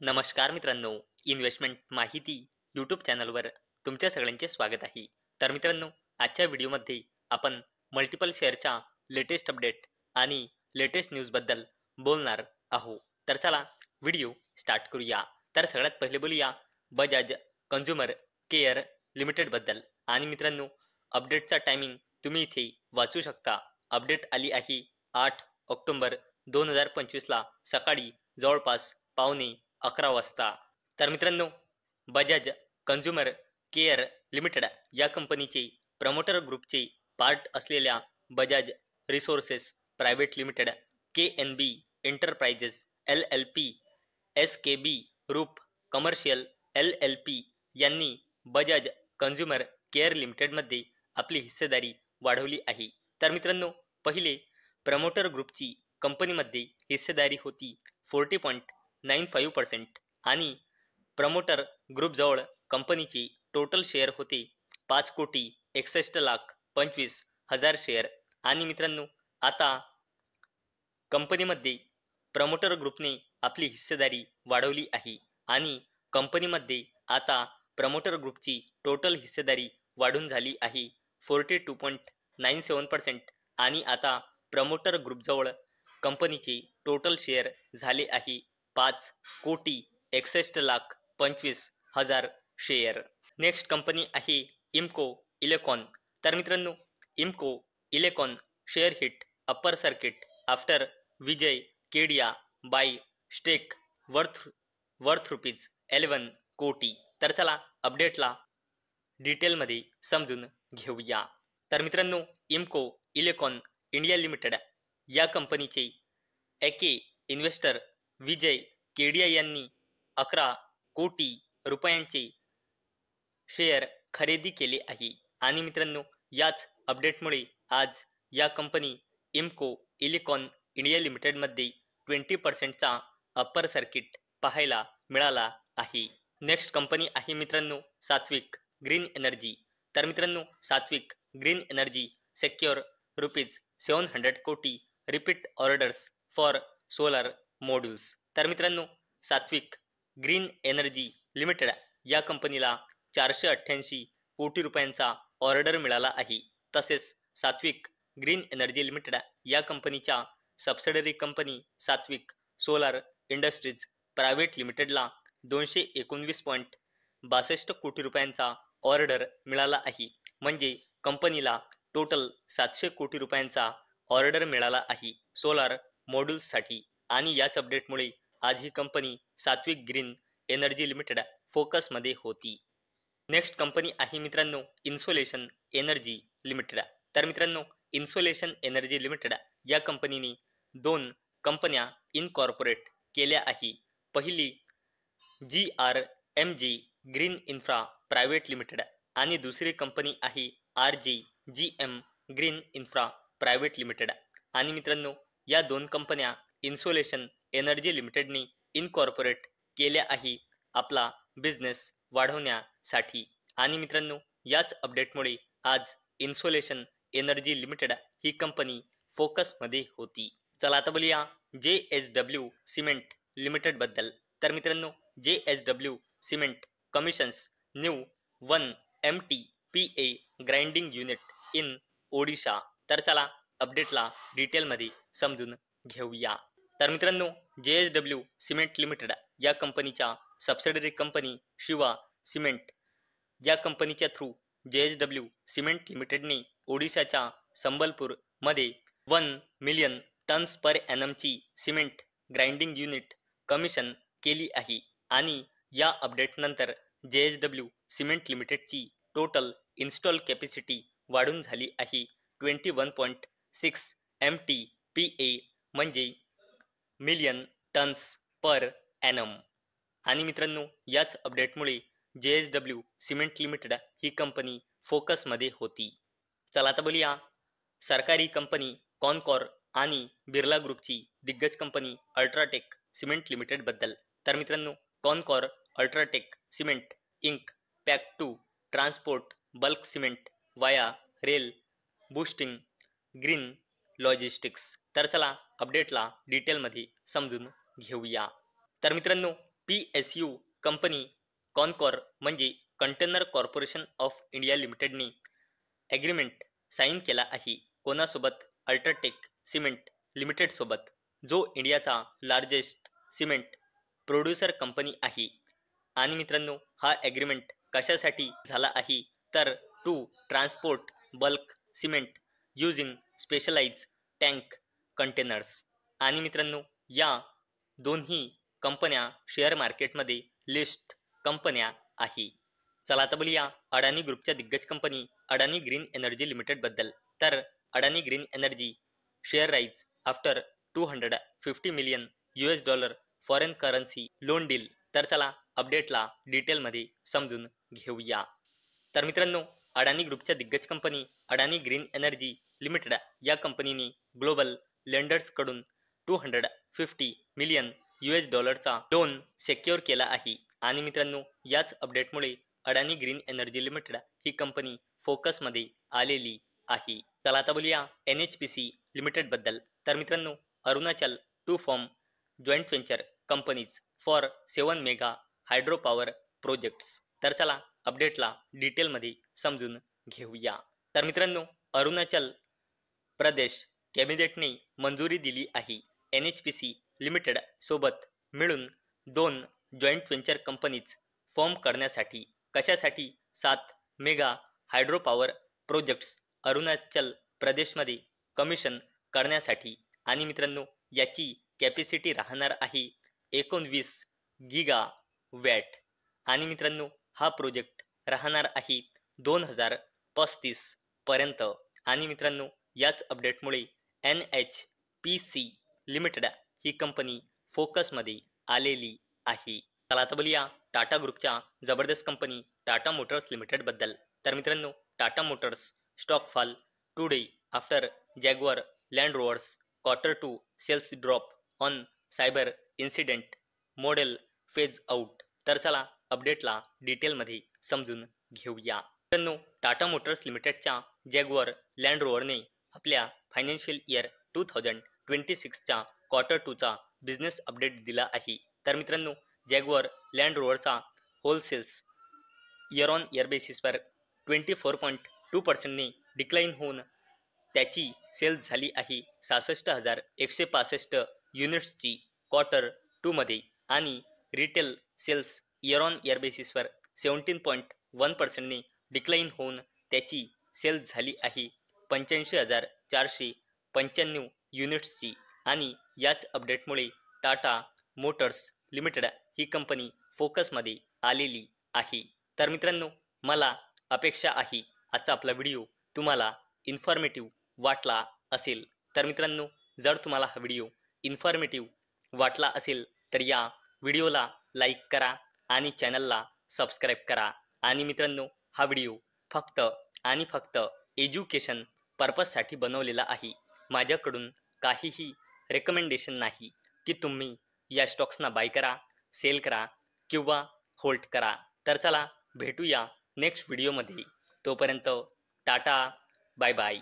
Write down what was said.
नमस्कार मित्रांनो, इन्व्हेस्टमेंट माहिती यूट्यूब चॅनलवर तुमच्या सगळ्यांचे स्वागत आहे. तर मित्रांनो, आजच्या व्हिडिओमध्ये आपण मल्टिपल शेअरच्या लेटेस्ट अपडेट आणि लेटेस्ट न्यूजबद्दल बोलणार आहोत. तर चला व्हिडिओ स्टार्ट करूया. तर सगळ्यात पहिले बोलूया बजाज कन्झ्युमर केअर लिमिटेडबद्दल. आणि मित्रांनो, अपडेटचा टायमिंग तुम्ही इथे वाचू शकता. अपडेट आली आहे 8 ऑक्टोबर 2025 ला सकाळी जवळपास 10:15 वाजता. तर मित्रांनो, बजाज कन्झ्युमर केअर लिमिटेड या कंपनीचे प्रमोटर ग्रुपचे पार्ट असलेल्या Bajaj resources private limited, KNB enterprises LLP, SKB रूप कमर्शियल LLP यांनी बजाज कन्झ्युमर केअर लिमिटेडमध्ये आपली हिस्सेदारी वाढवली आहे. तर मित्रांनो, पहिले प्रमोटर ग्रुपची कंपनीमध्ये हिस्सेदारी होती 40.95% आणि प्रमोटर ग्रुपजवळ कंपनीचे टोटल शेअर होते 5,61,25,000 शेअर. आणि मित्रांनो, आता कंपनीमध्ये प्रमोटर ग्रुपने आपली हिस्सेदारी वाढवली आहे आणि कंपनीमध्ये आता प्रमोटर ग्रुपची टोटल हिस्सेदारी वाढून झाली आहे 42.97% आणि आता प्रमोटर ग्रुपजवळ कंपनीचे टोटल शेअर झाले आहे 5,61,25,000 शेअर. नेक्स्ट कंपनी आहे इम्को इलेक्ट्रॉन. तर मित्रांनो, Imco Electron share hit upper circuit after Vijay Kedia buy stake worth ₹11 कोटी. तर चला अपडेटला डिटेलमध्ये समजून घेऊया. तर मित्रांनो, इम्को इलेक्ट्रॉन इंडिया लिमिटेड या कंपनीचे एके इन्व्हेस्टर विजय केडिया यांनी 11 कोटी रुपयांचे शेअर खरेदी केले आहे. आणि मित्रांनो, याच अपडेटमुळे आज या कंपनी इम्को इलेक्ट्रॉन इंडिया लिमिटेडमध्ये 20%चा अप्पर सर्किट पाहायला मिळाला आहे. नेक्स्ट कंपनी आहे मित्रांनो सात्विक ग्रीन एनर्जी. तर मित्रांनो, सात्विक ग्रीन एनर्जी सेक्युअर ₹700 कोटी repeat orders for solar modules. तर मित्रांनो, सात्विक ग्रीन एनर्जी लिमिटेड या कंपनीला 488 कोटी रुपयांचा ऑर्डर मिळाला आहे. तसेच सात्विक ग्रीन एनर्जी लिमिटेड या कंपनीच्या सबसिडरी कंपनी सात्विक सोलार इंडस्ट्रीज प्रायव्हेट लिमिटेडला 219.62 कोटी रुपयांचा ऑर्डर मिळाला आहे. म्हणजे कंपनीला टोटल 700 कोटी रुपयांचा ऑर्डर मिळाला आहे सोलार मॉड्यूल्ससाठी. आणि याच अपडेटमुळे आज ही कंपनी सात्विक ग्रीन एनर्जी लिमिटेड फोकसमध्ये होती. नेक्स्ट कंपनी आहे मित्रांनो इन्सोलेशन एनर्जी लिमिटेड. तर मित्रांनो, इन्सोलेशन एनर्जी लिमिटेड या कंपनीने 2 कंपन्या इनकॉर्पोरेट केल्या आहे. पहिली GRMJ green infra private limited आणि दुसरी कंपनी आहे RJGM green infra private limited. आणि मित्रांनो, या 2 कंपन्या इन्सोलेशन एनर्जी लिमिटेडने इनकॉर्पोरेट केल्या आहे आपला बिझनेस वाढवण्यासाठी. आणि मित्रांनो, याच अपडेटमुळे आज इन्सोलेशन एनर्जी लिमिटेड ही कंपनी फोकसमध्ये होती. चला आता बोलूया JSW सिमेंट लिमिटेड बद्दल. तर मित्रांनो, JSW cement commissions new 1 MTPA grinding unit in Odisha. तर चला अपडेटला डिटेलमध्ये समजून घेऊया. तर मित्रांनो, JSW सिमेंट लिमिटेड या कंपनीच्या सबसिडरी कंपनी शिवा सिमेंट या कंपनीच्या थ्रू JSW सिमेंट लिमिटेडने ओडिशाच्या संबलपूर मध्ये 1 मिलियन टन्स पर एनमची सिमेंट ग्राइंडिंग युनिट कमिशन केली आहे. आणि या अपडेटनंतर JSW सिमेंट लिमिटेडची टोटल इन्स्टॉल कॅपॅसिटी वाढून झाली आहे 21.6 MTPA म्हणजे मिलियन टन्स पर एनम. आणि मित्रांनो, याच अपडेटमुळे JSW सिमेंट लिमिटेड ही कंपनी फोकसमध्ये होती. चला आता बोलूया सरकारी कंपनी कॉनकॉर आणि बिर्ला ग्रुपची दिग्गज कंपनी अल्ट्राटेक सिमेंट लिमिटेड बद्दल. तर मित्रांनो, Concor UltraTech cement ink pact to transport bulk cement via rail boosting green logistics. तर चला अपडेटला डिटेलमध्ये समजून घेऊया. तर मित्रांनो, PSU कंपनी कॉनकॉर म्हणजे कंटेनर कॉर्पोरेशन ऑफ इंडिया लिमिटेडने ॲग्रीमेंट साईन केला आहे कोणासोबत? अल्ट्राटेक सिमेंट लिमिटेड सोबत, जो इंडियाचा लार्जेस्ट सिमेंट प्रोड्युसर कंपनी आहे. आणि मित्रांनो, हा ॲग्रीमेंट कशासाठी झाला आहे तर to transport bulk cement using specialise tank containers. आणि मित्रांनो, या दोन्ही कंपन्या शेअर मार्केटमध्ये लिस्ट कंपन्या आहे. चला आता बोलूया अडानी ग्रुपच्या दिग्गज company Adani Green Energy Limited बद्दल. तर Adani Green Energy share rise after $250 million foreign currency loan deal. तर चला अपडेटला डिटेलमध्ये समजून घेऊया. तर मित्रांनो, अडानी ग्रुपच्या दिग्गज company Adani Green Energy limited या कंपनीने ग्लोबल लेंडर्सकडून $250 मिलियन लोन सेक्युअर केला आहे. आणि मित्रांनो, याच अपडेटमुळे अडानी ग्रीन एनर्जी लिमिटेड ही कंपनी फोकसमध्ये आलेली आहे. चला आता बोलूया NHPC लिमिटेड बद्दल. तर मित्रांनो, Arunachal to form joint venture companies for 7 mega hydro power projects. तर चला अपडेटला डिटेलमध्ये समजून घेऊया. तर मित्रांनो, अरुणाचल प्रदेश कॅबिनेटने मंजुरी दिली आहे NHPC लिमिटेड सोबत मिळून 2 जॉईंट व्हेंचर कंपनीज फॉर्म करण्यासाठी. कशासाठी? 7 mega hydro power projects Arunachal प्रदेशमध्ये कमिशन करण्यासाठी. आणि मित्रांनो, याची कॅपॅसिटी राहणार आहे 19 गिगा वॅट. आणि मित्रांनो, हा प्रोजेक्ट राहणार आहे 2035 पर्यंत. आणि मित्रांनो, याच अपडेटमुळे NHPC लिमिटेड ही कंपनी फोकसमध्ये आलेली आहे. चला आता बोलूया टाटा ग्रुपच्या जबरदस्त कंपनी टाटा मोटर्स लिमिटेड बद्दल. तर मित्रांनो, Tata Motors stock fall today after Jaguar Land Rovers Q2 sales drop on cyber incident model phase out. तर चला अपडेटला डिटेलमध्ये समजून घेऊया. मित्रांनो, टाटा मोटर्स लिमिटेडच्या जॅग्वार लँड रोवरने आपल्या फायनान्शियल इयर 2026च्या Q2 चा बिझनेस अपडेट दिला आहे. तर मित्रांनो, जॅग्वार लँड रोवरचा होलसेल्स इयर ऑन इयर बेसिसवर 24.2% डिक्लाइन होऊन त्याची सेल्स झाली आहे 66,165 युनिट्सची Q2 मध्ये. आणि retail sales year on year बेसिसवर 17.1% डिक्लाइन होऊन त्याची सेल्स झाली आहे 85,495 युनिट्सची. आणि याच अपडेटमुळे टाटा मोटर्स लिमिटेड ही कंपनी फोकसमध्ये आलेली आहे. तर मित्रांनो, मला अपेक्षा आहे आजचा आपला व्हिडिओ तुम्हाला इन्फॉर्मेटिव्ह वाटला असेल. तर मित्रांनो, जर तुम्हाला हा व्हिडिओ इन्फॉर्मेटिव्ह वाटला असेल तर या व्हिडिओला लाईक करा आणि चॅनलला सबस्क्राईब करा. आणि मित्रांनो, हा व्हिडिओ फक्त आणि फक्त एज्युकेशन पर्पजसाठी बनवलेला आहे. माझ्याकडून काहीही रेकमेंडेशन नाही की तुम्ही या स्टॉक्सना बाय करा, सेल करा किंवा होल्ड करा. तर चला भेटूया नेक्स्ट व्हिडिओमध्ये. तोपर्यंत टाटा, बाय बाय.